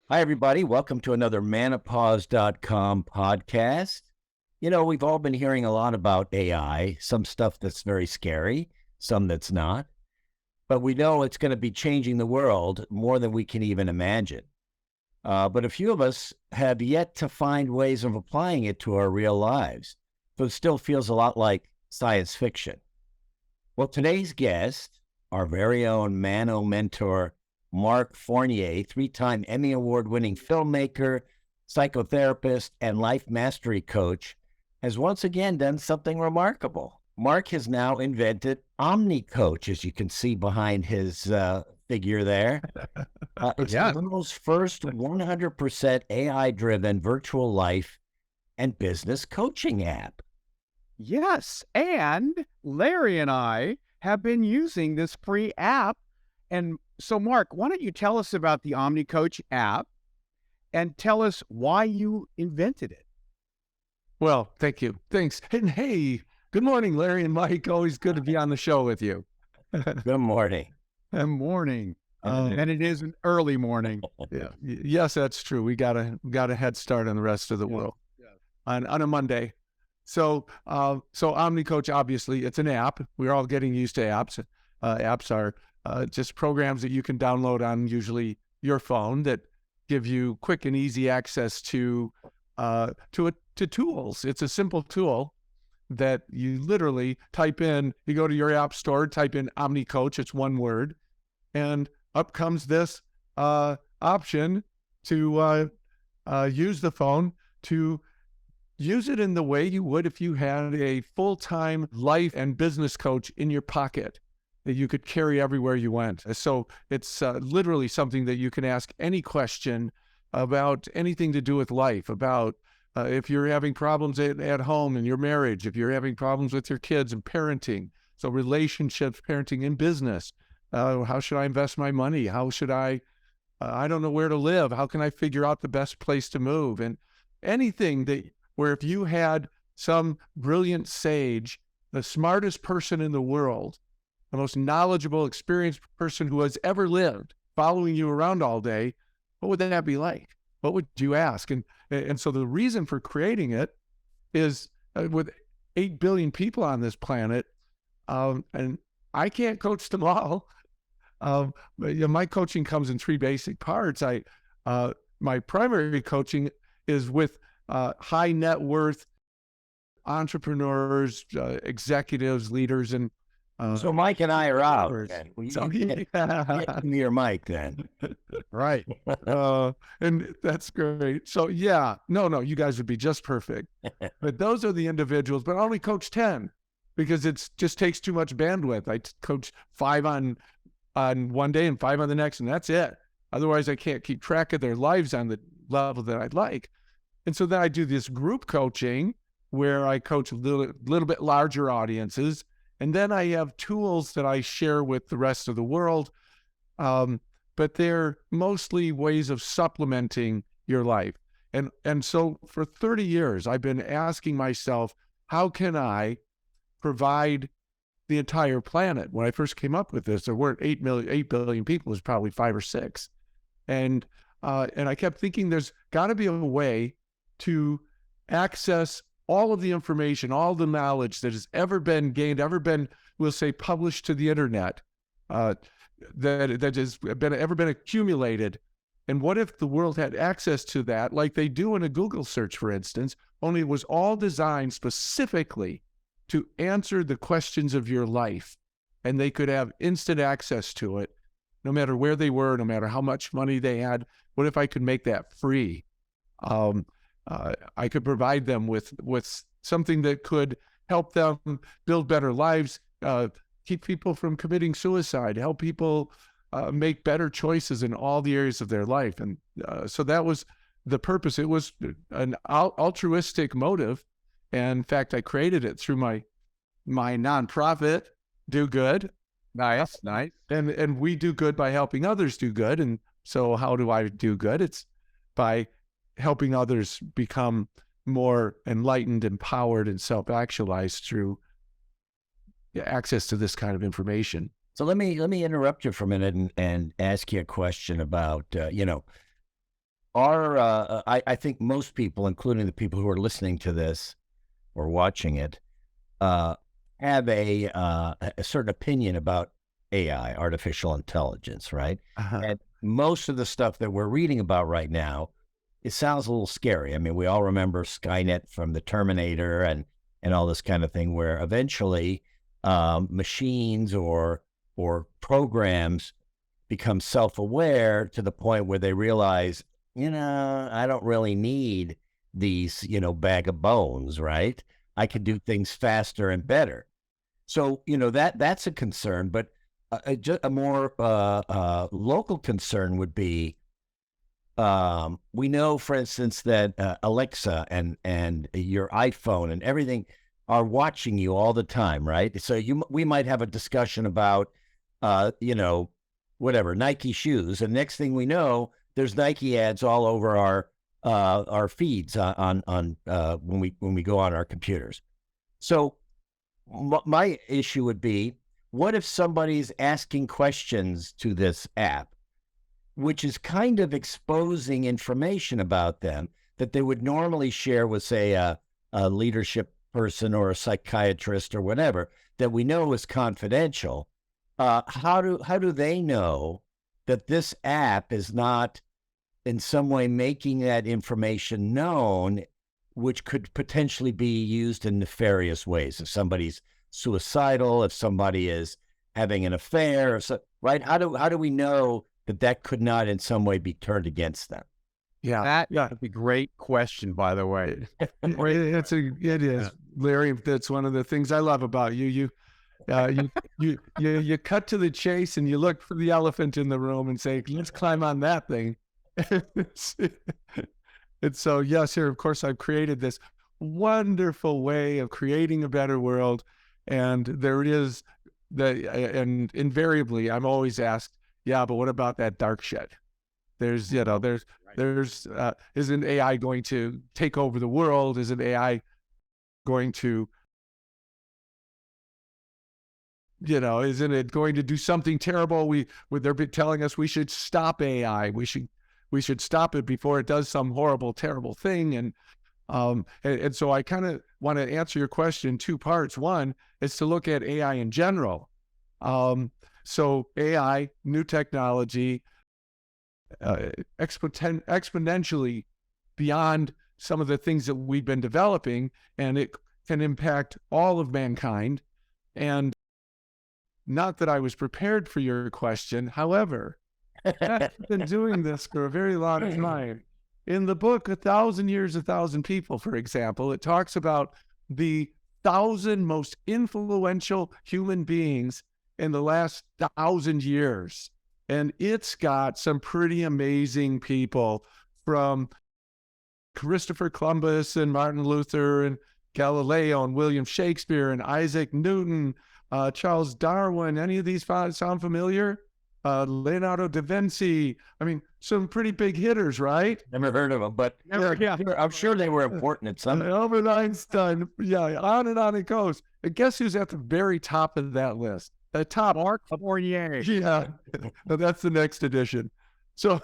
Hi, everybody. Welcome to another manopause.com podcast. We've all been hearing a lot about AI, some stuff that's very scary, some that's not, but we know it's going to be changing the world more than we can even imagine. But a few of us have yet to find ways of applying it to our real lives. So it still feels a lot like science fiction. Well, today's guest, our very own Mano mentor, Mark Fournier, three-time Emmy Award-winning filmmaker, psychotherapist, and life mastery coach, has once again done something remarkable. Mark has now invented OmniCoach, as you can see behind his figure there. It's the world's first 100% AI-driven virtual life and business coaching app. Yes, and Larry and I have been using this free app. And so, Mark, why don't you tell us about the OmniCoach app and tell us why you invented it? Well, thank you. Thanks. And hey, good morning, Larry and Mike. Always good to be on the show with you. Good morning. Good morning. And it is an early morning. Yeah. Yes, that's true. We got a head start on the rest of the world on a Monday. So OmniCoach, obviously, it's an app. We're all getting used to apps. Apps are just programs that you can download on usually your phone that give you quick and easy access to tools. It's a simple tool that you literally type in. You go to your app store, type in OmniCoach. It's one word, and up comes this option to use the phone to use it in the way you would if you had a full-time life and business coach in your pocket that you could carry everywhere you went. So it's literally something that you can ask any question about anything to do with life, about if you're having problems at home in your marriage, if you're having problems with your kids and parenting, so relationships, parenting, and business. How should I invest my money? How should I don't know where to live. How can I figure out the best place to move? And anything where if you had some brilliant sage, the smartest person in the world, the most knowledgeable, experienced person who has ever lived, following you around all day, what would that be like? What would you ask? And so the reason for creating it is with 8 billion people on this planet, and I can't coach them all. But, my coaching comes in 3 basic parts. My primary coaching is with high net worth entrepreneurs, executives, leaders, and So Mike and I are out. So, Get me your mic then. Right. And that's great. So no, you guys would be just perfect. But those are the individuals, but I only coach 10 because it just takes too much bandwidth. I coach 5 on one day and 5 on the next, and that's it. Otherwise, I can't keep track of their lives on the level that I'd like. And so then I do this group coaching where I coach a little bit larger audiences. And then I have tools that I share with the rest of the world. But they're mostly ways of supplementing your life. And so for 30 years, I've been asking myself, how can I provide the entire planet? When I first came up with this, there weren't 8 billion people, it was probably 5 or 6. And I kept thinking there's got to be a way to access all of the information, all the knowledge that has ever been gained, we'll say, published to the internet, that has ever been accumulated. And what if the world had access to that, like they do in a Google search, for instance, only it was all designed specifically to answer the questions of your life, and they could have instant access to it, no matter where they were, no matter how much money they had. What if I could make that free? I could provide them with something that could help them build better lives, keep people from committing suicide, help people make better choices in all the areas of their life. And so that was the purpose. It was an altruistic motive. And in fact, I created it through my nonprofit, Do Good. Nice. And we do good by helping others do good. And so how do I do good? It's by helping others become more enlightened, empowered, and self-actualized through access to this kind of information. So let me interrupt you for a minute and ask you a question about, I think most people, including the people who are listening to this or watching it, have a certain opinion about AI, artificial intelligence, right? Uh-huh. And most of the stuff that we're reading about right now, it sounds a little scary. I mean, we all remember Skynet from the Terminator and all this kind of thing, where eventually machines or programs become self-aware to the point where they realize, I don't really need these, bag of bones, right? I can do things faster and better. So, that's a concern, but a more local concern would be, we know, for instance, that Alexa and your iPhone and everything are watching you all the time, right? So we might have a discussion about, whatever, Nike shoes, and next thing we know, there's Nike ads all over our feeds on when we go on our computers. So my issue would be, what if somebody's asking questions to this app, which is kind of exposing information about them that they would normally share with, say, a leadership person or a psychiatrist or whatever, that we know is confidential? How do they know that this app is not in some way making that information known, which could potentially be used in nefarious ways? If somebody's suicidal, if somebody is having an affair, right? How do we know that could not in some way be turned against them? Yeah. That's a great question, by the way. It is, Larry. That's one of the things I love about you. You cut to the chase and you look for the elephant in the room and say, let's climb on that thing. And so, yes, here, of course, I've created this wonderful way of creating a better world. And there it is, and invariably, I'm always asked, yeah, but what about that dark shit? Isn't AI going to take over the world? Isn't AI going to, isn't it going to do something terrible? They're telling us we should stop AI. We should stop it before it does some horrible, terrible thing. And so I kind of want to answer your question in two parts. One is to look at AI in general. So AI, new technology, exponentially beyond some of the things that we've been developing, and it can impact all of mankind. And not that I was prepared for your question. However, I've been doing this for a very long time. In the book, 1,000 Years, 1,000 People, for example, it talks about the 1,000 most influential human beings in the last 1,000 years. And it's got some pretty amazing people, from Christopher Columbus and Martin Luther and Galileo and William Shakespeare and Isaac Newton, Charles Darwin. Any of these sound familiar? Leonardo da Vinci. I mean, some pretty big hitters, right? Never heard of them, but I'm sure they were important at some point. Albert Einstein. Yeah, on and on it goes. And guess who's at the very top of that list? The top. Mark Fournier. Yeah, that's the next edition. So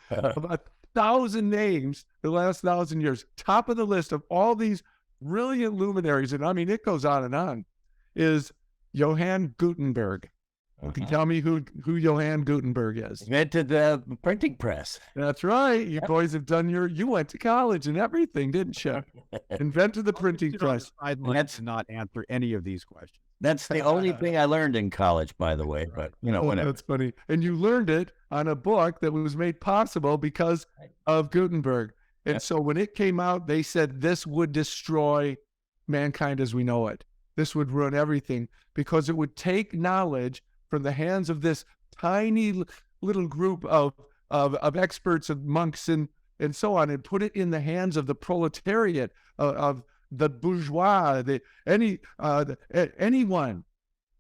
about 1,000 names the last 1,000 years, top of the list of all these brilliant luminaries, and I mean, it goes on, is Johann Gutenberg. You can tell me who Johann Gutenberg is. Invented the printing press. That's right. You boys have done you went to college and everything, didn't you? Invented the printing press. Let's not answer any of these questions. That's the only thing I learned in college, by the way, but whatever. That's funny. And you learned it on a book that was made possible because of Gutenberg. And so when it came out, they said this would destroy mankind as we know it. This would ruin everything, because it would take knowledge from the hands of this tiny little group of experts and monks and so on, and put it in the hands of the proletariat, of the bourgeois. Anyone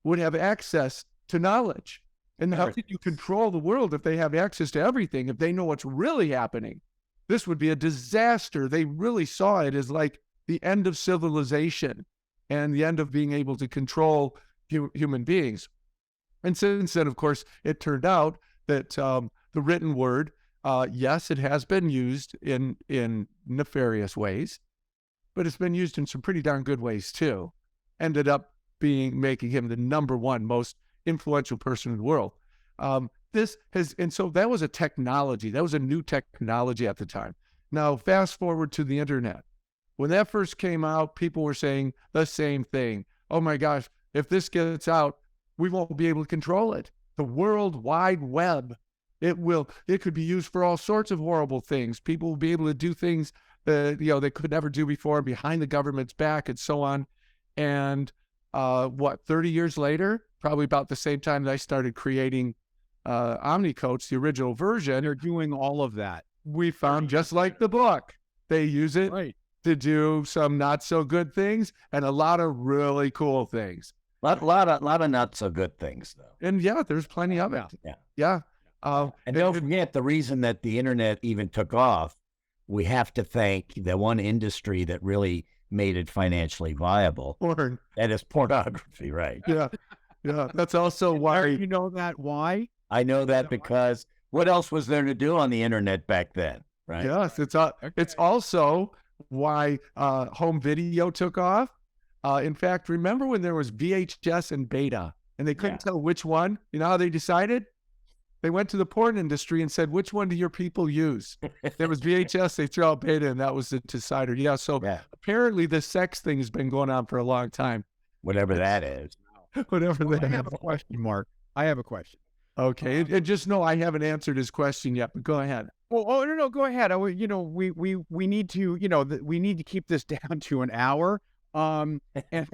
would have access to knowledge. And how can you control the world if they have access to everything, if they know what's really happening? This would be a disaster. They really saw it as like the end of civilization and the end of being able to control human beings. And since then, of course, it turned out that the written word Yes, it has been used in nefarious ways, but it's been used in some pretty darn good ways too. Ended up making him the #1 most influential person in the world. So that was a technology. That was a new technology at the time. Now, fast forward to the internet. When that first came out, people were saying the same thing. Oh my gosh, if this gets out, we won't be able to control it. The World Wide Web, it could be used for all sorts of horrible things. People will be able to do things that, they could never do before behind the government's back and so on. And 30 years later, probably about the same time that I started creating OmniCoach, the original version. They're doing all of that. We found, just like the book, they use it to do some not so good things and a lot of really cool things. Lot of not so good things, though. And yeah, there's plenty of it. Yeah. And don't forget, the reason that the internet even took off, we have to thank the one industry that really made it financially viable. Porn. That is pornography, right? Yeah. That's also why. You know that why? I know that because what else was there to do on the internet back then, right? Yes, it's also why home video took off. In fact, remember when there was VHS and beta, and they couldn't tell which one? You know how they decided? They went to the porn industry and said, which one do your people use? There was VHS, they threw out beta, and that was the decider. Apparently the sex thing has been going on for a long time. Whatever that is. Whatever that is. I have a question, Mark. I have a question. Okay, and just know I haven't answered his question yet, but go ahead. Well, no, go ahead. We need to, we need to keep this down to an hour. And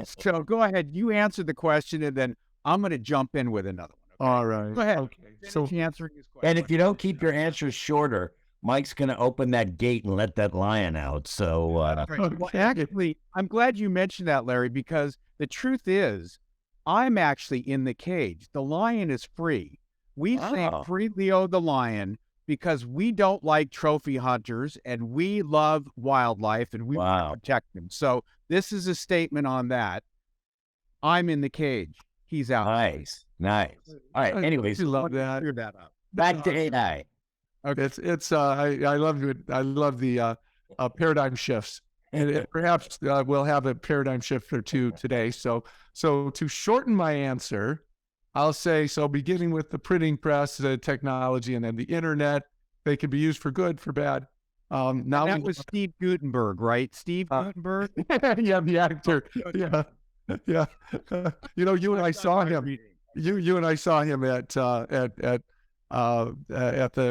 so go ahead. You answer the question, and then I'm going to jump in with another one. Okay? All right. Go ahead. Okay. So answering his question. And if you don't keep your answers shorter, Mike's going to open that gate and let that lion out. So, Well, actually, I'm glad you mentioned that, Larry, because the truth is, I'm actually in the cage. The lion is free. We say free Leo the lion because we don't like trophy hunters and we love wildlife and we want to protect them. So this is a statement on that. I'm in the cage. He's out. Nice. All right. Anyways, I love that. Clear that up. Back to AI. Okay. I love it. I love the paradigm shifts, and perhaps we'll have a paradigm shift or two today. So to shorten my answer, I'll say, beginning with the printing press, the technology, and then the internet, they can be used for good, for bad. Now that was Steve Gutenberg, right? Steve Gutenberg? Yeah, the actor. Yeah. You and I saw him. You and I saw him at the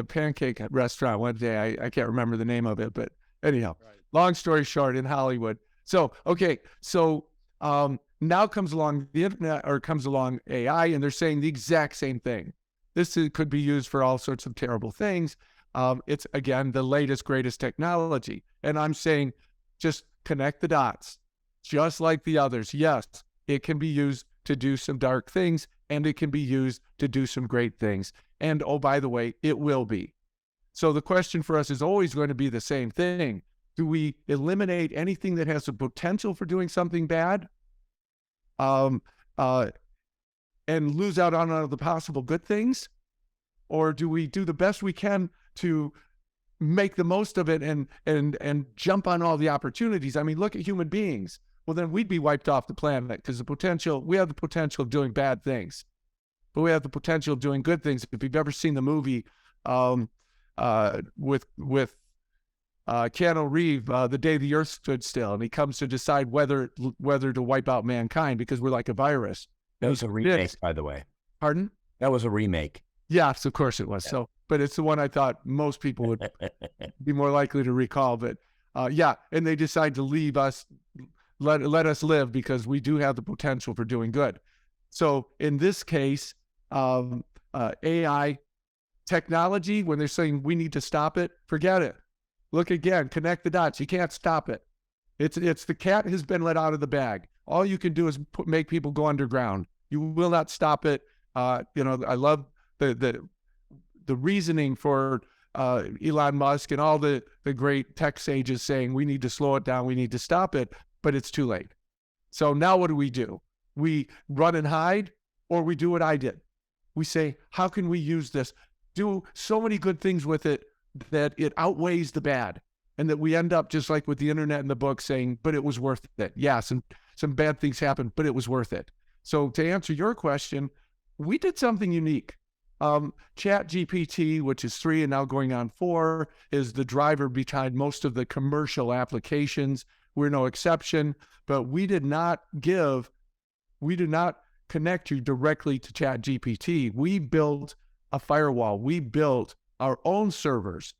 pancake restaurant one day. I can't remember the name of it, but anyhow, long story short, in Hollywood. Now comes along the internet, or comes along AI, and they're saying the exact same thing. This could be used for all sorts of terrible things. It's, again, the latest, greatest technology. And I'm saying just connect the dots, just like the others. Yes, it can be used to do some dark things, and it can be used to do some great things. And, oh, by the way, it will be. So the question for us is always going to be the same thing. Do we eliminate anything that has the potential for doing something bad? And lose out on all the possible good things? Or do we do the best we can to make the most of it and jump on all the opportunities? I mean, look at human beings. Well, then we'd be wiped off the planet because we have the potential of doing bad things, but we have the potential of doing good things. If you've ever seen the movie with Keanu Reeves, The Day the Earth Stood Still, and he comes to decide whether to wipe out mankind because we're like a virus. That was a remake, by the way. Pardon? That was a remake. Yes, of course it was. Yeah. But it's the one I thought most people would be more likely to recall. But and they decide to leave us, let us live because we do have the potential for doing good. So in this case, AI technology, when they're saying we need to stop it, forget it. Look again, connect the dots. You can't stop it. It's the cat has been let out of the bag. All you can do is make people go underground. You will not stop it. I love the reasoning for Elon Musk and all the great tech sages saying we need to slow it down, we need to stop it, but it's too late. So now what do? We run and hide, or we do what I did. We say, how can we use this? Do so many good things with it that it outweighs the bad, and that we end up just like with the internet and the book saying, but it was worth it. Yeah, some bad things happened, but it was worth it. So to answer your question, we did something unique. Chat GPT, which is 3 and now going on 4, is the driver behind most of the commercial applications. We're no exception, but we did not connect you directly to Chat GPT. We built a firewall. We built our own servers,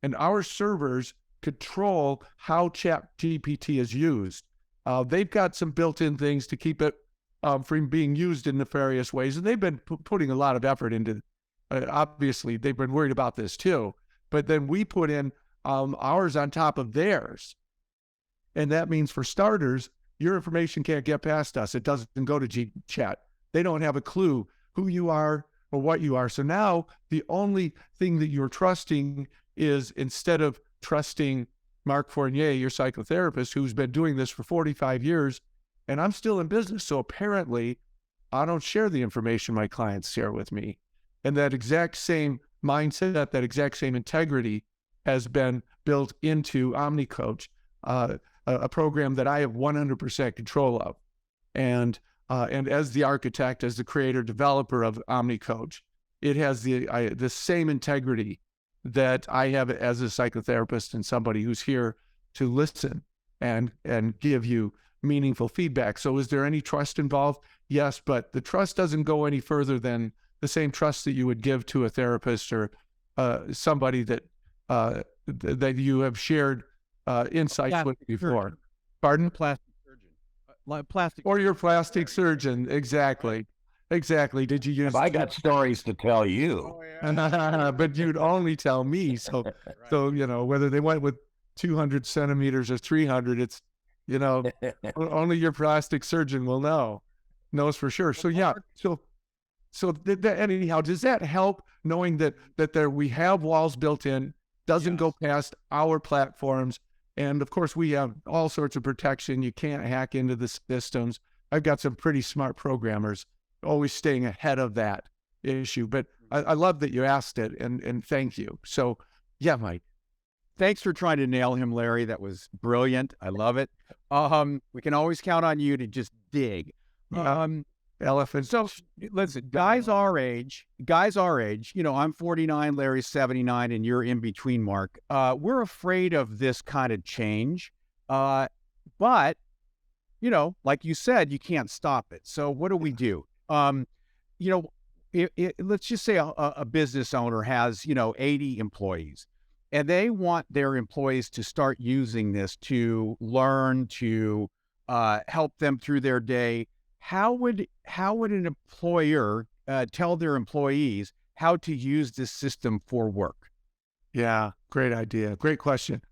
and our servers control how Chat GPT is used. They've got some built-in things to keep it from being used in nefarious ways, and they've been putting a lot of effort into. Obviously, they've been worried about this too. But then we put in ours on top of theirs, and that means for starters, your information can't get past us. It doesn't go to chat. They don't have a clue who you are or what you are. So now the only thing that you're trusting is, instead of trusting Mark Fournier, your psychotherapist, who's been doing this for 45 years, and I'm still in business, so apparently I don't share the information my clients share with me. And that exact same mindset, that exact same integrity has been built into OmniCoach, a program that I have 100% control of. And as the architect, as the creator, developer of OmniCoach, it has the same integrity that I have as a psychotherapist and somebody who's here to listen and give you meaningful feedback. So is there any trust involved? Yes, but the trust doesn't go any further than the same trust that you would give to a therapist or somebody that you have shared insights with before. Pardon? Plastic surgeon. Plastic. Or your plastic surgeon. Exactly. Exactly. Did you use? I got stories to tell you. Oh, yeah. But you'd only tell me. So, Right. so whether they went with 200 centimeters or 300, it's only your plastic surgeon knows for sure. So yeah. So anyhow, does that help, knowing that we have walls built in, doesn't go past our platforms? And of course, we have all sorts of protection. You can't hack into the systems. I've got some pretty smart programmers always staying ahead of that issue. But I love that you asked it, and thank you. So yeah, Mike. Thanks for trying to nail him, Larry. That was brilliant. I love it. We can always count on you to just dig. Elephant. So listen, guys our age, I'm 49, Larry's 79, and you're in between, Mark. We're afraid of this kind of change. But, like you said, you can't stop it. So what do we do? Let's just say a business owner has, 80 employees, and they want their employees to start using this to learn, to help them through their day. How would an employer tell their employees how to use this system for work? Yeah, great idea. Great question.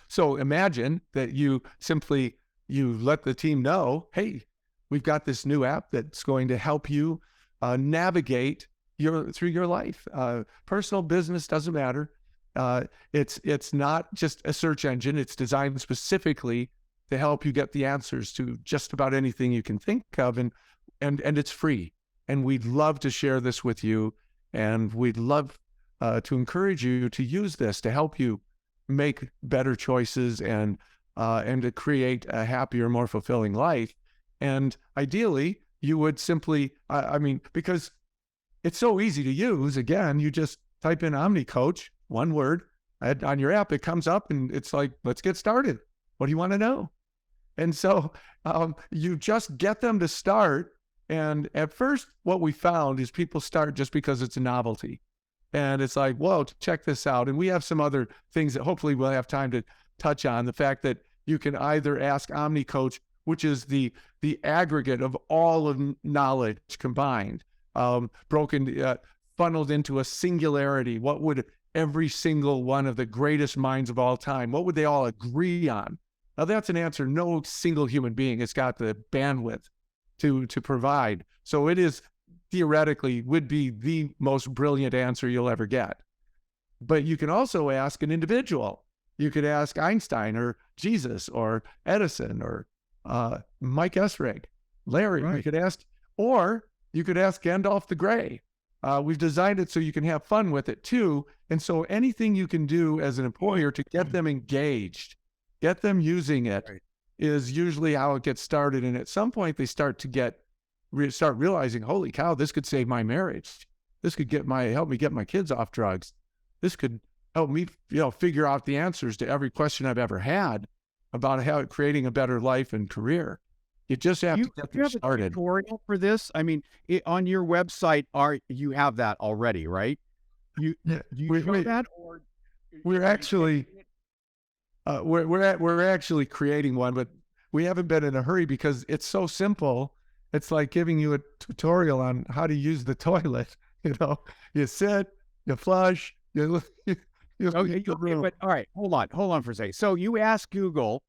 So imagine that you let the team know, hey, we've got this new app that's going to help you navigate through your life. Personal, business, doesn't matter. It's not just a search engine. It's designed specifically to help you get the answers to just about anything you can think of, and it's free. And we'd love to share this with you, and we'd love to encourage you to use this to help you make better choices and to create a happier, more fulfilling life. And ideally, you would simply, because it's so easy to use. Again, you just type in OmniCoach, one word, on your app. It comes up, and it's like, let's get started. What do you want to know? And so you just get them to start. And at first, what we found is people start just because it's a novelty. And it's like, whoa, check this out. And we have some other things that hopefully we'll have time to touch on. The fact that you can either ask OmniCoach, which is the aggregate of all of knowledge combined, funneled into a singularity. What would every single one of the greatest minds of all time, what would they all agree on? Now, that's an answer no single human being has got the bandwidth to provide. So it is theoretically would be the most brilliant answer you'll ever get. But you can also ask an individual. You could ask Einstein or Jesus or Edison or Mike Esrig, Larry. Right. You could ask Gandalf the Grey. we've designed it so you can have fun with it too. And so anything you can do as an employer to get them engaged, get them using it, is usually how it gets started. And at some point they start realizing, holy cow, this could save my marriage. This could help me get my kids off drugs. This could help me, figure out the answers to every question I've ever had about creating a better life and career. You just have to get them started. A tutorial for this? I mean, on your website, you have that already, right? Do you show that, or we're actually we're actually creating one, but we haven't been in a hurry because it's so simple. It's like giving you a tutorial on how to use the toilet. You sit, you flush, okay, but all right, hold on for a second. So you ask Google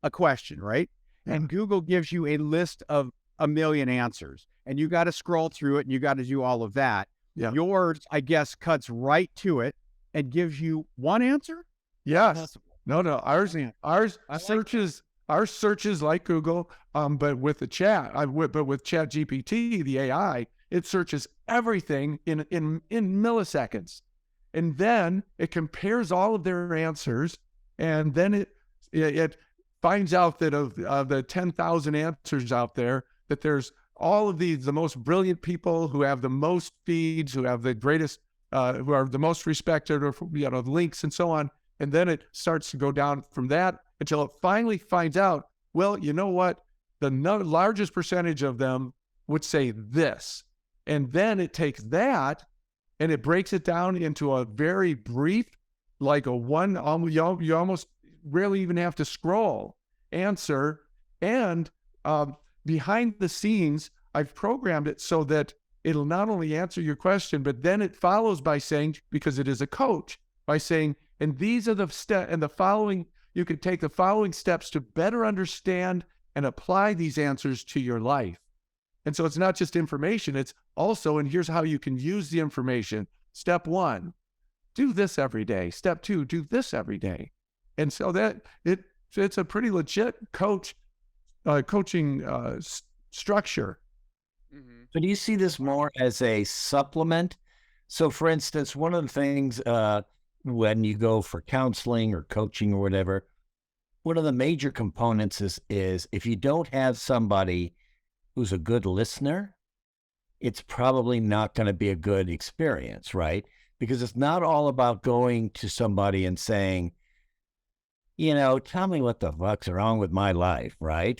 a question, right? And Google gives you a list of a million answers, and you got to scroll through it, and you got to do all of that. Yeah. Yours, I guess, cuts right to it and gives you one answer. Yes. No. Our searches like Google, but with the chat, but with Chat GPT, the AI, it searches everything in milliseconds, and then it compares all of their answers, and then it finds out that of the 10,000 answers out there, that there's all of the most brilliant people who have the most feeds, who have the greatest, who are the most respected, or links and so on. And then it starts to go down from that until it finally finds out, well, you know what? The largest percentage of them would say this. And then it takes that and it breaks it down into a very brief, like a one, you almost rarely even have to scroll answer. And behind the scenes, I've programmed it so that it'll not only answer your question, but then it follows by saying, because it is a coach, by saying, and these are the steps, and the following, you could take the following steps to better understand and apply these answers to your life. And so it's not just information, it's also, and here's how you can use the information. Step 1, do this every day. Step 2, do this every day. And so that it's a pretty legit coaching structure. So do you see this more as a supplement? So for instance, one of the things when you go for counseling or coaching or whatever, one of the major components is if you don't have somebody who's a good listener, it's probably not going to be a good experience, right? Because it's not all about going to somebody and saying, tell me what the fuck's wrong with my life, right?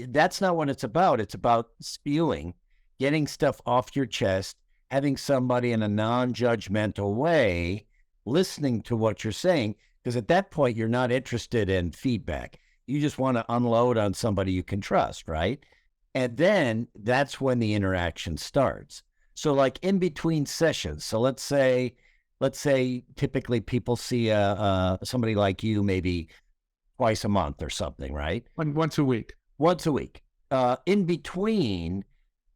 That's not what it's about. It's about spewing, getting stuff off your chest, having somebody in a non-judgmental way listening to what you're saying, because at that point, you're not interested in feedback. You just want to unload on somebody you can trust, right? And then that's when the interaction starts. So like in between sessions, so let's say typically people see somebody like you maybe twice a month or something, right? Once a week. Once a week. In between,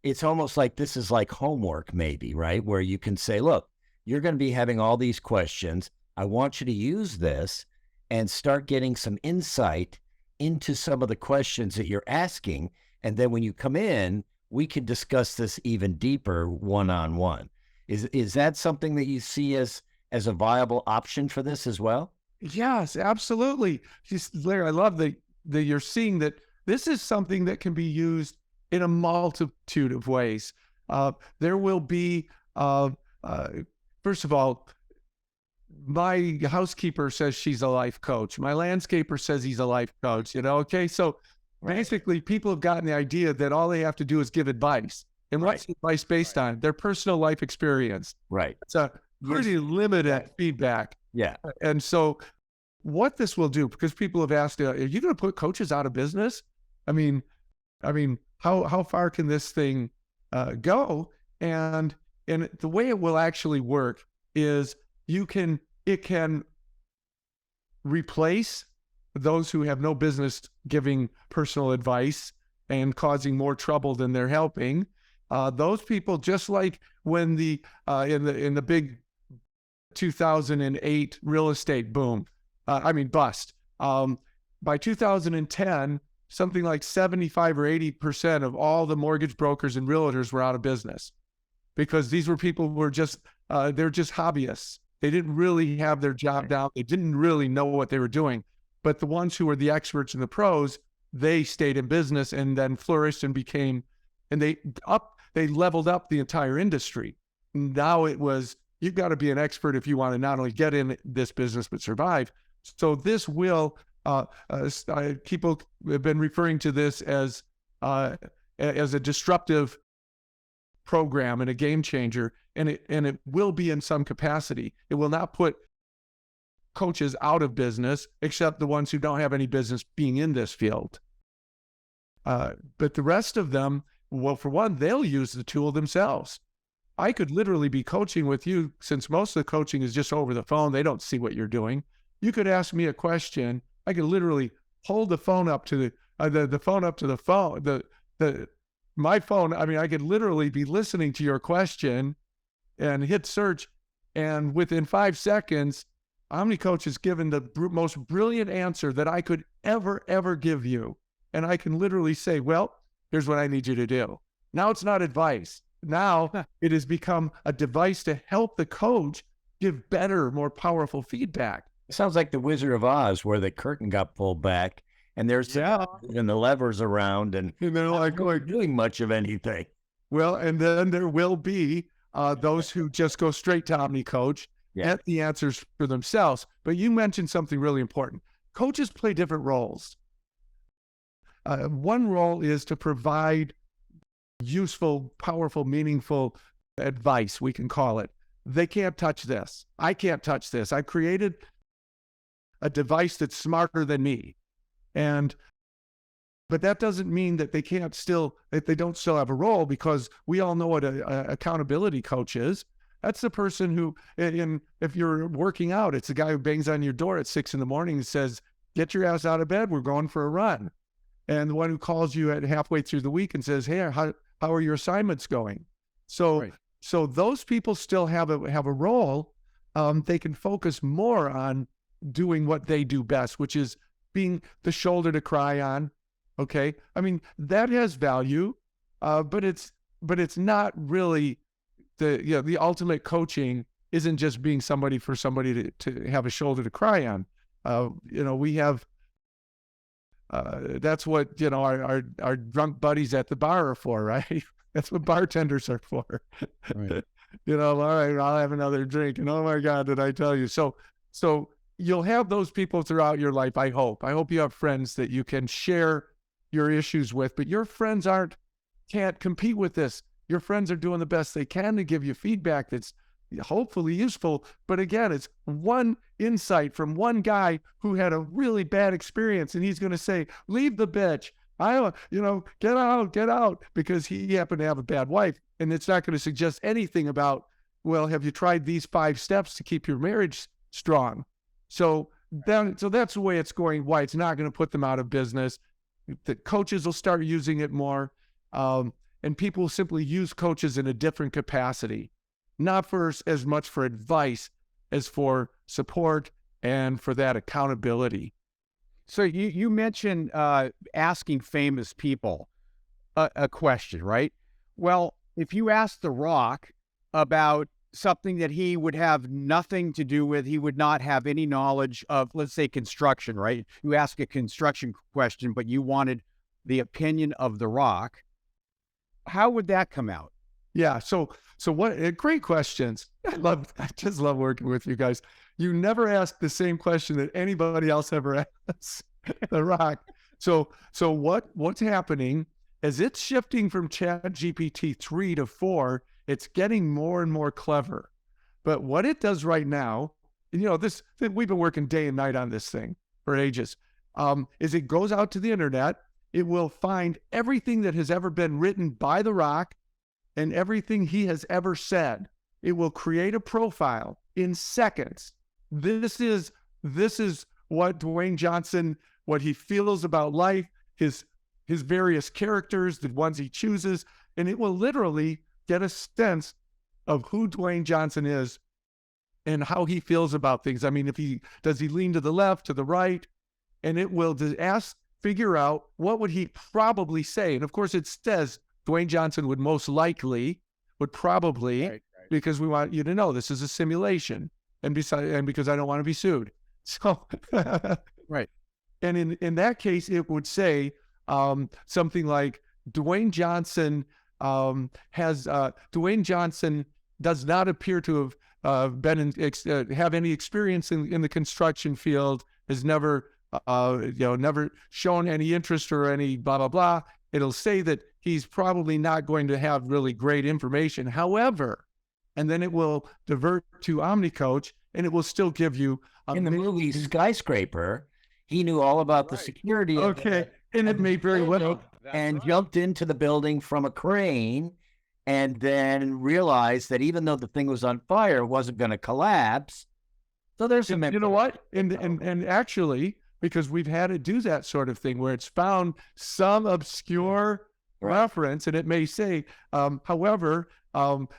it's almost like this is like homework maybe, right? Where you can say, look, you're going to be having all these questions. I want you to use this and start getting some insight into some of the questions that you're asking. And then when you come in, we can discuss this even deeper one-on-one. Is that something that you see as a viable option for this as well? Yes, absolutely. Larry, I love that you're seeing that this is something that can be used in a multitude of ways. There will be, first of all, my housekeeper says she's a life coach. My landscaper says he's a life coach, okay? So basically, people have gotten the idea that all they have to do is give advice. And what's advice based on? Their personal life experience. Right. It's a pretty limited feedback. Yeah. And so what this will do, because people have asked, are you going to put coaches out of business? I mean, how far can this thing go? And the way it will actually work is it can replace those who have no business giving personal advice and causing more trouble than they're helping. Those people, just like when in the big 2008 real estate boom, bust. By 2010, something like 75 or 80% of all the mortgage brokers and realtors were out of business. because these were people who were just, they're just hobbyists. They didn't really have their job down. They didn't really know what they were doing. But the ones who were the experts and the pros, they stayed in business and then flourished and became, and they leveled up the entire industry. Now it was, you've got to be an expert if you want to not only get in this business, but survive. So this will, people have been referring to this as a disruptive program and a game changer, and it will be in some capacity. It will not put coaches out of business, except the ones who don't have any business being in this field. But the rest of them, well, for one, they'll use the tool themselves. I could literally be coaching with you, since most of the coaching is just over the phone. They don't see what you're doing. You could ask me a question. I could literally hold the phone up to the phone up to the phone, my phone. I mean, I could literally be listening to your question and hit search, and within 5 seconds, OmniCoach has given the most brilliant answer that I could ever give you. And I can literally say, well, here's what I need you to do. Now it's not advice. Now it has become a device to help the coach give better, more powerful feedback. It sounds like the Wizard of Oz, where the curtain got pulled back and there's and the levers around, and they're like doing much of anything. Well, and then there will be those who just go straight to OmniCoach, get the answers for themselves. But you mentioned something really important. Coaches play different roles. One role is to provide useful, powerful, meaningful advice, we can call it. They can't touch this. I can't touch this. I created a device that's smarter than me. But that doesn't mean that they don't still have a role, because we all know what an accountability coach is. That's the person who, if you're working out, it's the guy who bangs on your door at 6 a.m. and says, get your ass out of bed, we're going for a run. And the one who calls you at halfway through the week and says, hey, how are your assignments going? So those people still have a role. They can focus more on doing what they do best, which is being the shoulder to cry on. Okay. I mean, that has value, but it's not really the ultimate coaching isn't just being somebody for somebody to have a shoulder to cry on. We have, that's what, our drunk buddies at the bar are for, right? That's what bartenders are for. Right. All right, I'll have another drink. And oh my God, did I tell you? So you'll have those people throughout your life. I hope you have friends that you can share your issues with, but your friends can't compete with this. Your friends are doing the best they can to give you feedback that's hopefully useful. But again, it's one insight from one guy who had a really bad experience, and he's going to say, leave the bitch. Get out, because he happened to have a bad wife. And it's not going to suggest anything about, well, have you tried these 5 steps to keep your marriage strong? So that's the way it's going, why it's not going to put them out of business. The coaches will start using it more. And people will simply use coaches in a different capacity, not for as much for advice as for support and for that accountability. So you mentioned asking famous people a question, right? Well, if you ask The Rock about something that he would have nothing to do with, he would not have any knowledge of, let's say, construction, right? You ask a construction question, but you wanted the opinion of The Rock. How would that come out? Yeah. So what great questions. I just love working with you guys. You never ask the same question that anybody else ever asks The Rock. So what's happening as it's shifting from ChatGPT 3 to 4, it's getting more and more clever. But what it does right now, we've been working day and night on this thing for ages, is it goes out to the internet. It will find everything that has ever been written by The Rock and everything he has ever said. It will create a profile in seconds. This is what Dwayne Johnson, what he feels about life, his various characters, the ones he chooses, and it will literally get a sense of who Dwayne Johnson is and how he feels about things. I mean, does he lean to the left, to the right? And it will figure out what would he probably say. And of course it says Dwayne Johnson would most likely, would probably, Right. because we want you to know this is a simulation, and because I don't want to be sued. So, Right. and in that case, it would say something like Dwayne Johnson Dwayne Johnson does not appear to have have any experience in the construction field, has never never shown any interest or any blah blah blah. It'll say that he's probably not going to have really great information. However, and then it will divert to OmniCoach, and it will still give you in the movie Skyscraper, he knew all about the security of okay, and it may very well and jumped into the building from a crane, and then realized that even though the thing was on fire, it wasn't going to collapse. So there's some, you know what, and actually, because we've had to do that sort of thing where it's found some obscure reference, and it may say, however,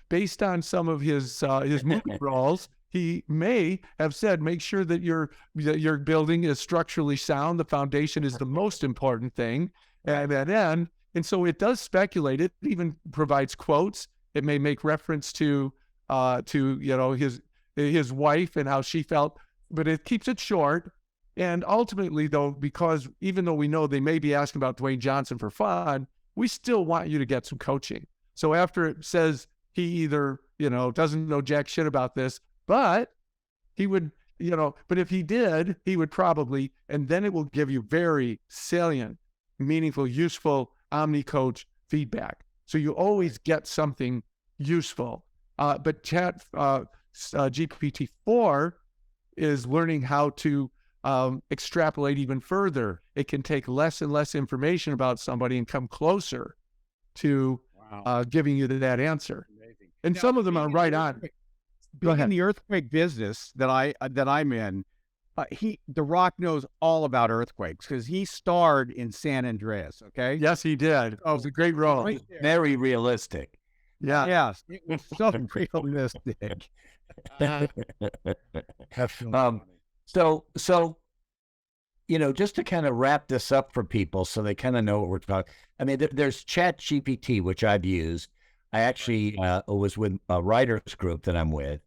based on some of his movie roles, he may have said, make sure that your building is structurally sound. The foundation is the most important thing. And so it does speculate. It even provides quotes. It may make reference to his wife and how she felt, but it keeps it short. And ultimately, though, because even though we know they may be asking about Dwayne Johnson for fun, we still want you to get some coaching. So after it says he either, doesn't know jack shit about this, but he would, but if he did, he would probably, and then it will give you very salient, meaningful, useful OmniCoach feedback. So you always get something useful. But GPT-4 is learning how to extrapolate even further. It can take less and less information about somebody and come closer to giving you that answer. Amazing. And Now, some of them are right on. Go Being ahead. in the earthquake business that I'm in, The Rock knows all about earthquakes because he starred in San Andreas. Okay. Yes, he did. Oh, it was a great role. Right there. very realistic. Yeah. Yes, it was so realistic. So, just to kind of wrap this up for people so they kind of know what we're talking. I mean, there's Chat GPT, which I've used. I actually was with a writers group that I'm with,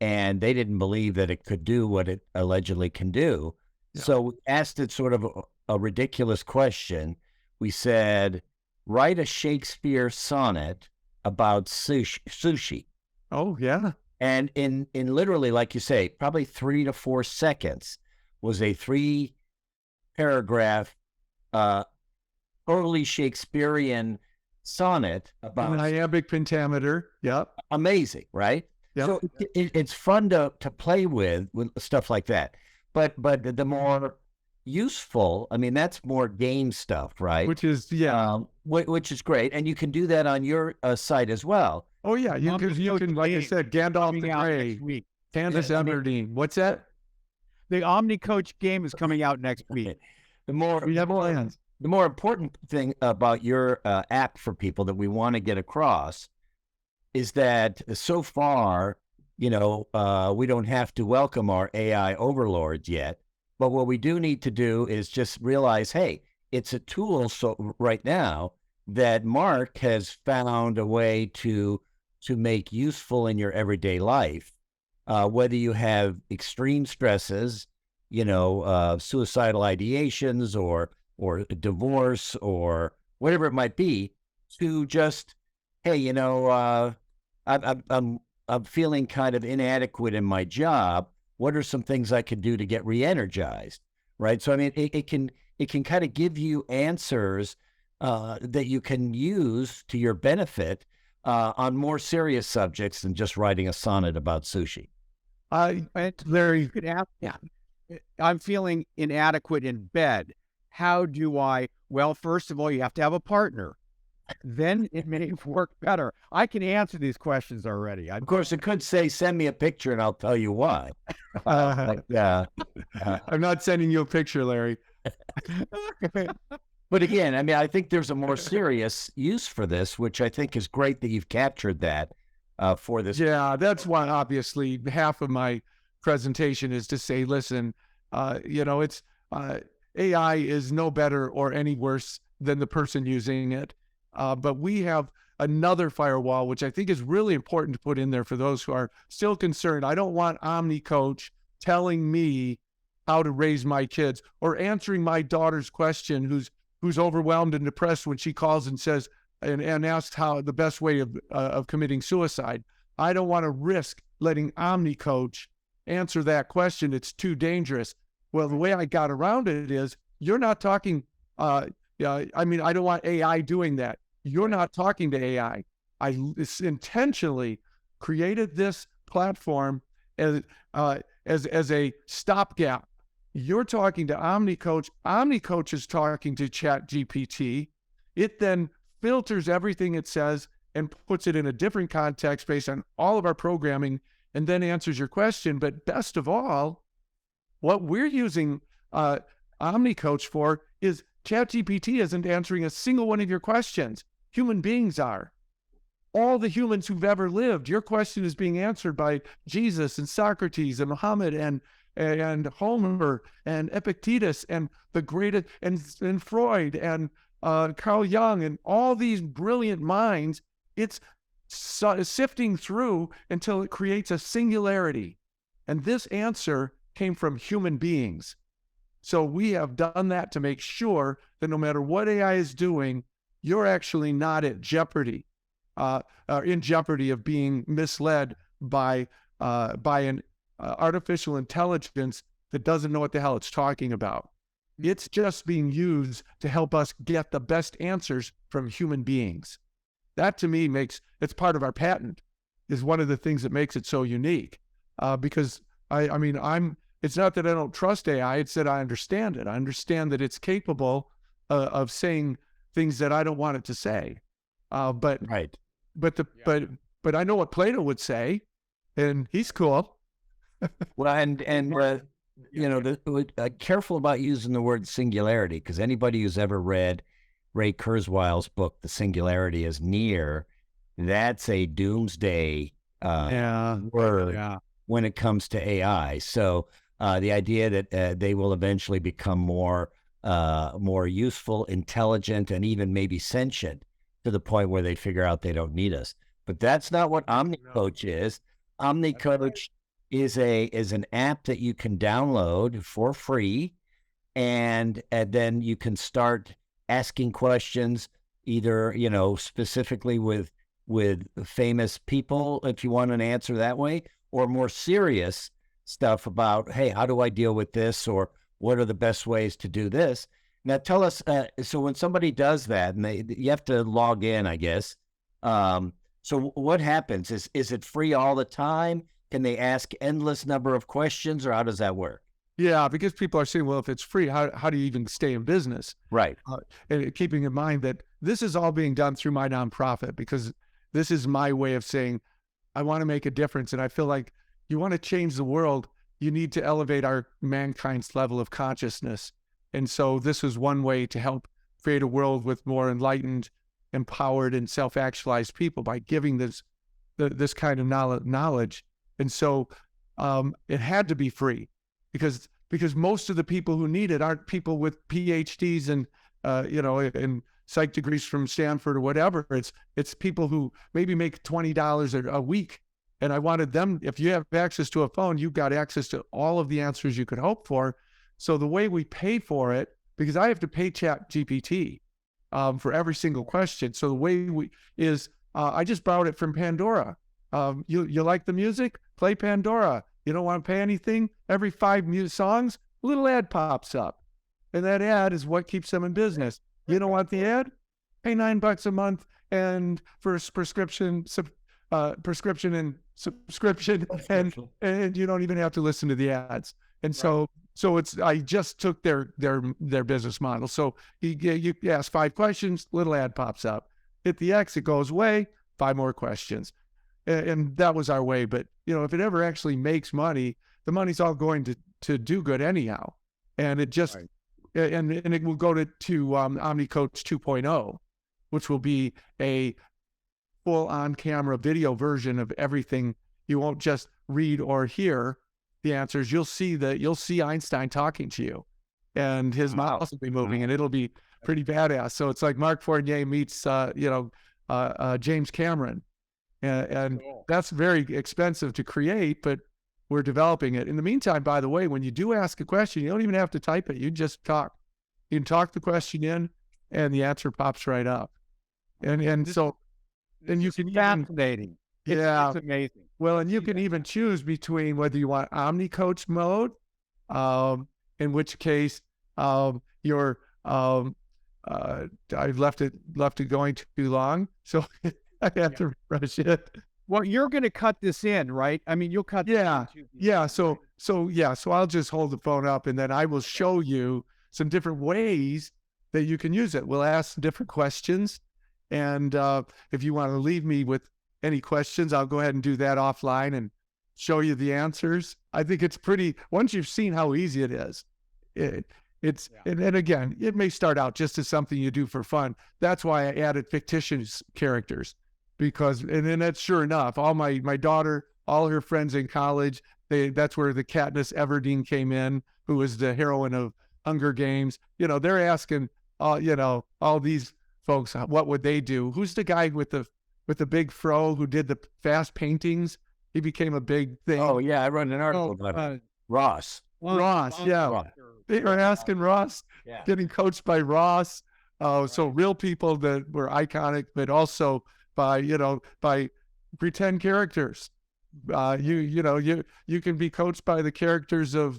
and they didn't believe that it could do what it allegedly can do. Yeah. So we asked it sort of a ridiculous question. We said, write a Shakespeare sonnet about sushi. Oh, yeah. And in literally, like you say, probably 3 to 4 seconds was a 3-paragraph, totally Shakespearean sonnet about An iambic pentameter. Yep. amazing, right? Yep. So it's fun to play with stuff like that. But the more useful, I mean, that's more game stuff, right? Which is, Which is great, and you can do that on your site as well. Oh, yeah. You can, like I said, Gandalf the Coming out Grey, next week. Candace Everdeen. What's that? The OmniCoach game is coming out next week. The more We have plans. The more important thing about your app for people that we want to get across is that so far, we don't have to welcome our AI overlords yet. But what we do need to do is just realize, hey, it's a tool right now that Mark has found a way to make useful in your everyday life, whether you have extreme stresses, suicidal ideations or divorce or whatever it might be, to just, hey, I'm feeling kind of inadequate in my job. What are some things I can do to get re-energized, right? So I mean, it can kind of give you answers that you can use to your benefit on more serious subjects than just writing a sonnet about sushi. Larry, You could ask, I'm feeling inadequate in bed. How do I? Well, first of all, you have to have a partner. Then it may work better. I can answer these questions already. Of course, it could say, send me a picture and I'll tell you why. I'm not sending you a picture, Larry. But again, I mean, I think there's a more serious use for this, which I think is great that you've captured that for this. Yeah, that's why obviously half of my presentation is to say, listen, it's AI is no better or any worse than the person using it. But we have another firewall, which I think is really important to put in there for those who are still concerned. I don't want OmniCoach telling me how to raise my kids or answering my daughter's question who's overwhelmed and depressed when she calls and says and asks how the best way of committing suicide. I don't want to risk letting OmniCoach answer that question. It's too dangerous. Well, the way I got around it is you're not talking. I don't want AI doing that. You're not talking to AI. I intentionally created this platform as a stopgap. You're talking to OmniCoach. OmniCoach is talking to ChatGPT. It then filters everything it says and puts it in a different context based on all of our programming and then answers your question. But best of all, what we're using OmniCoach for is ChatGPT isn't answering a single one of your questions. Human beings are. All the humans who've ever lived, your question is being answered by Jesus and Socrates and Muhammad and Homer and Epictetus and the greatest and Freud and Carl Jung and all these brilliant minds. It's sifting through until it creates a singularity. And this answer came from human beings. So we have done that to make sure that no matter what AI is doing, you're actually not at jeopardy, in jeopardy of being misled by an artificial intelligence that doesn't know what the hell it's talking about. It's just being used to help us get the best answers from human beings. That to me it's part of our patent, is one of the things that makes it so unique. Because it's not that I don't trust AI, it's that I understand it. I understand that it's capable of saying things that I don't want it to say. But I know what Plato would say, and he's cool. Well, careful about using the word singularity, because anybody who's ever read Ray Kurzweil's book, The Singularity is Near, that's a doomsday word when it comes to AI. So the idea that they will eventually become more useful, intelligent, and even maybe sentient to the point where they figure out they don't need us. But that's not what OmniCoach is. OmniCoach is an app that you can download for free, and then you can start asking questions, either specifically with famous people if you want an answer that way, or more serious stuff about, hey, how do I deal with this, or what are the best ways to do this? Now tell us, so when somebody does that, and you have to log in, I guess, so what happens? Is it free all the time? Can they ask endless number of questions, or how does that work? Yeah, because people are saying, well, if it's free, how do you even stay in business? Right. And keeping in mind that this is all being done through my nonprofit, because this is my way of saying, I want to make a difference. And I feel like you want to change the world, you need to elevate mankind's level of consciousness. And so this is one way to help create a world with more enlightened, empowered, and self-actualized people by giving this kind of knowledge. And so it had to be free, because most of the people who need it aren't people with PhDs and and psych degrees from Stanford or whatever. It's people who maybe make $20 a week. And I wanted them, if you have access to a phone, you've got access to all of the answers you could hope for. So the way we pay for it, because I have to pay ChatGPT for every single question. So the way I just borrowed it from Pandora. You like the music? Play Pandora. You don't want to pay anything? Every 5 songs, a little ad pops up. And that ad is what keeps them in business. You don't want the ad? Pay $9 a month and for a prescription and subscription, and you don't even have to listen to the ads. And so I just took their business model. So you ask 5 questions, little ad pops up. Hit the X, it goes away, 5 more questions. And that was our way. But if it ever actually makes money, the money's all going to do good anyhow. And it just and it will go to OmniCoach 2.0, which will be a full on-camera video version of everything. You won't just read or hear the answers. You'll see Einstein talking to you, and his mouth will be moving, and it'll be pretty badass. So it's like Mark Fournier meets James Cameron, and Cool. that's very expensive to create, but we're developing it. In the meantime, by the way, when you do ask a question, you don't even have to type it. You just talk. You can talk the question in, and the answer pops right up. And so then you can even, Fascinating. yeah. It's amazing. Well, and you can even choose between whether you want OmniCoach mode, in which case you're I've left it going too long, so I have to refresh it. Well, you're going to cut this in, right? I mean, you'll cut this Yeah, into the yeah. end, So I'll just hold the phone up, and then I will show you some different ways that you can use it. We'll ask some different questions, and if you want to leave me with any questions, I'll go ahead and do that offline and show you the answers. I think it's pretty. Once you've seen how easy it is, it's and again, it may start out just as something you do for fun. That's why I added fictitious characters, because and then that's sure enough. All my daughter, all her friends in college, that's where the Katniss Everdeen came in, who was the heroine of Hunger Games. They're asking, all these folks, what would they do? Who's the guy with the big fro who did the fast paintings? He became a big thing. Oh yeah, I wrote an article about it. Ross. Ross, yeah. Ross. They were asking Ross, getting coached by Ross. So real people that were iconic, but also by pretend characters. You can be coached by the characters of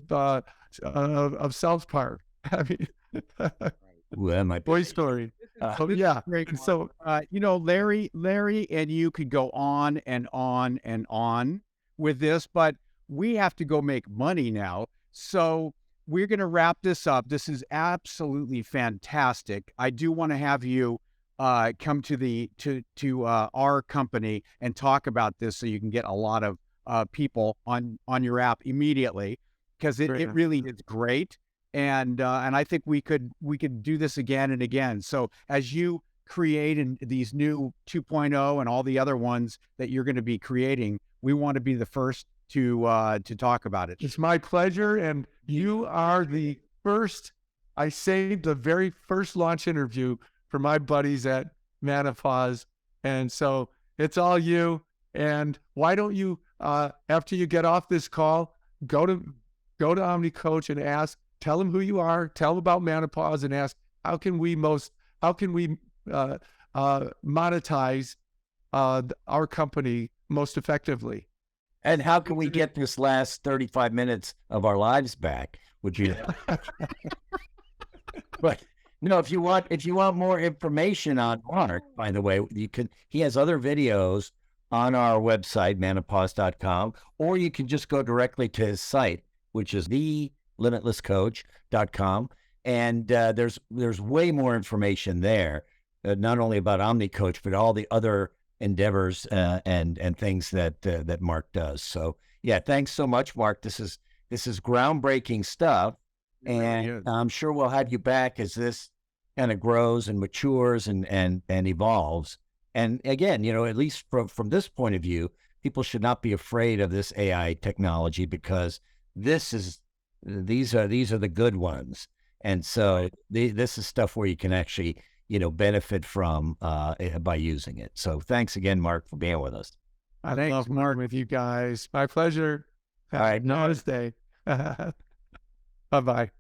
South Park. I mean, Well, my Toy Story. Yeah. Great. And so Larry and you could go on and on and on with this, but we have to go make money now. So we're going to wrap this up. This is absolutely fantastic. I do want to have you come to our company and talk about this, so you can get a lot of people on your app immediately, because it really is great. And I think we could do this again and again. So as you create these new 2.0 and all the other ones that you're going to be creating, we want to be the first to talk about it. It's my pleasure, and you are the first. I saved the very first launch interview for my buddies at Menopause, and so it's all you. And why don't you, after you get off this call, go to OmniCoach and tell them who you are, tell them about Menopause, and ask how can we monetize our company most effectively. And how can we get this last 35 minutes of our lives back? Would you? But no, if you want more information on Mark, by the way, he has other videos on our website, menopause.com, or you can just go directly to his site, which is limitlesscoach.com. And there's way more information there, not only about OmniCoach, but all the other endeavors and things that Mark does. So yeah, thanks so much, Mark. This is groundbreaking stuff, and I'm sure we'll have you back as this kind of grows and matures and evolves. And again, at least from this point of view, people should not be afraid of this AI technology, because these are the good ones. And so this is stuff where you can actually benefit from by using it. So thanks again, Mark, for being with us. I love Mark with you guys. My pleasure. All right. Namaste. Bye-bye.